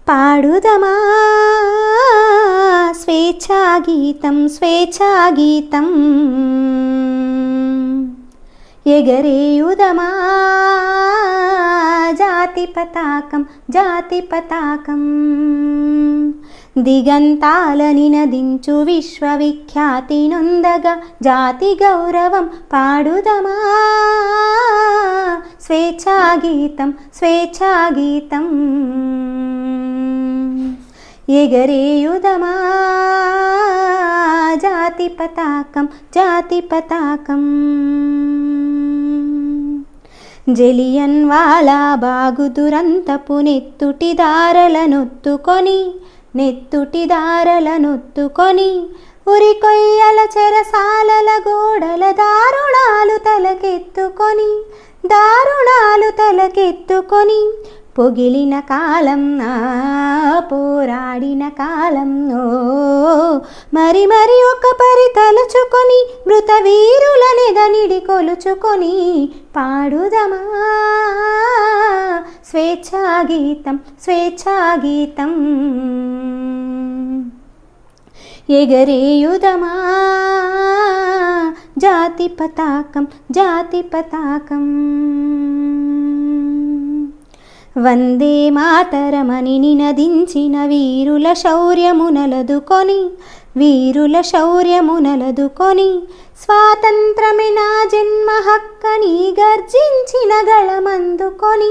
పాడుదమా స్వేచ్ఛాగీతం స్వేచ్ఛాగీతం ఎగరేయుదమా జాతి పతాకం జాతి పతాకం దిగంతాలని నదించు విశ్వవిఖ్యాతి నొందగా జాతి గౌరవం పాడుదమా స్వేచ్ఛాగీతం స్వేచ్ఛాగీతం ఎగరేయుదమా జాతి పతాకం జాతి పతాకం జలియన్ వాలా బాగు దురంతపు నెత్తుటి దారలనొత్తుకొని ఉరికొయ్యల చెరసాలల గోడల దారుణాలు తలకెత్తుకొని పొగిలిన కాలం పోరాడిన కాలం మరి ఒక పరి తలుచుకొని మృత వీరులనెదనిడి కొలుచుకొని పాడుదమా స్వేచ్ఛాగీతం స్వేచ్ఛాగీతం ఎగరేయుదమా జాతి పతాకం జాతి పతాకం వందే మాతరమని నినదించిన వీరుల శౌర్యమునలదుకొని స్వాతంత్రమే నా జన్మ హక్కని గర్జించిన గళమందుకొని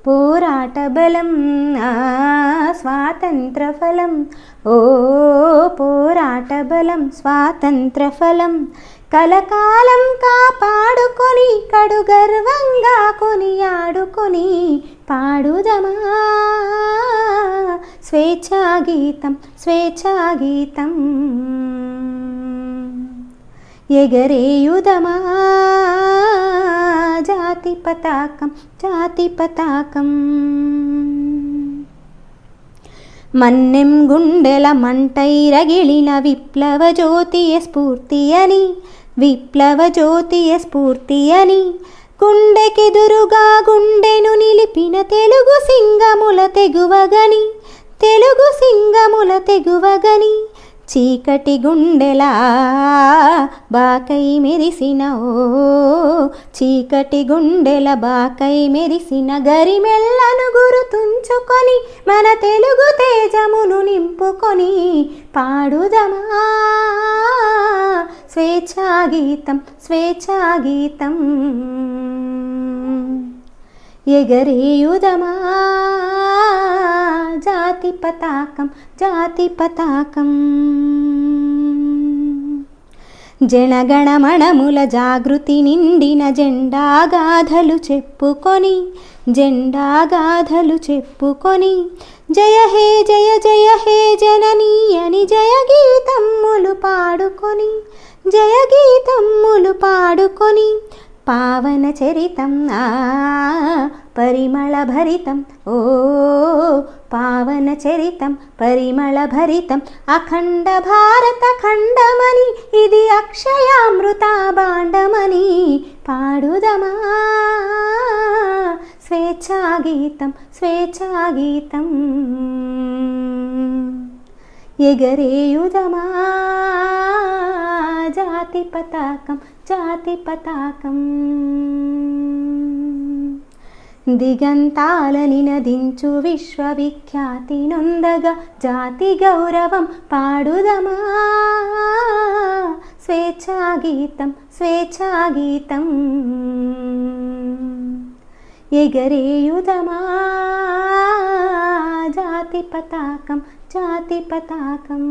పోరాట బలం స్వాతంత్ర ఫలం పోరాట బలం స్వాతంత్ర ఫలం కలకాలం కాపాడుకొని కడు గర్వంగా కొనియాడుకొని పాడుదమా స్వేచ్ఛాగీతం స్వేచ్ఛాగీతం ఎగరేయుదమా జాతి పతాకం జాతి పతాకం మన్నెం గుండెల మంటై రగిలిన విప్లవ జ్యోతియ స్ఫూర్తి అని గుండెకెదురుగా గుండెను నిలిపిన తెలుగు సింగముల తెగువగని చీకటి గుండెల బాకై మెరిసిన గరిమెల్లను గురుతుంచుకొని మన తెలుగు తేజమును నింపుకొని పాడుదమా స్వేచ్ఛాగీతం స్వేచ్ఛాగీతం ఎగరేయుదమా జాతి పతాకం జాతి పతాకం జనగణమణముల జాగృతి నిండిన జెండాగాథలు చెప్పుకొని జయ హే జననీ అని జయ గీతమ్ములు పాడుకొని పావన చరితం పరిమళ భరితం పావన చరితం పరిమళ భరితం అఖండ భారత ఖండమని ఇది అక్షయామృత భాండమని పాడుదమా స్వేచ్ఛాగీతం స్వేచ్ఛాగీతం ఎగరేయుదమా జాతి పతాకం జాతి పతాకం దిగంతాలని నదించు విశ్వవిఖ్యాతి నొందగా జాతి గౌరవం పాడుదమా స్వేచ్ఛాగీతం స్వేచ్ఛాగీతం ఎగరేయుదమా జాతి పతాకం జాతి పతాకం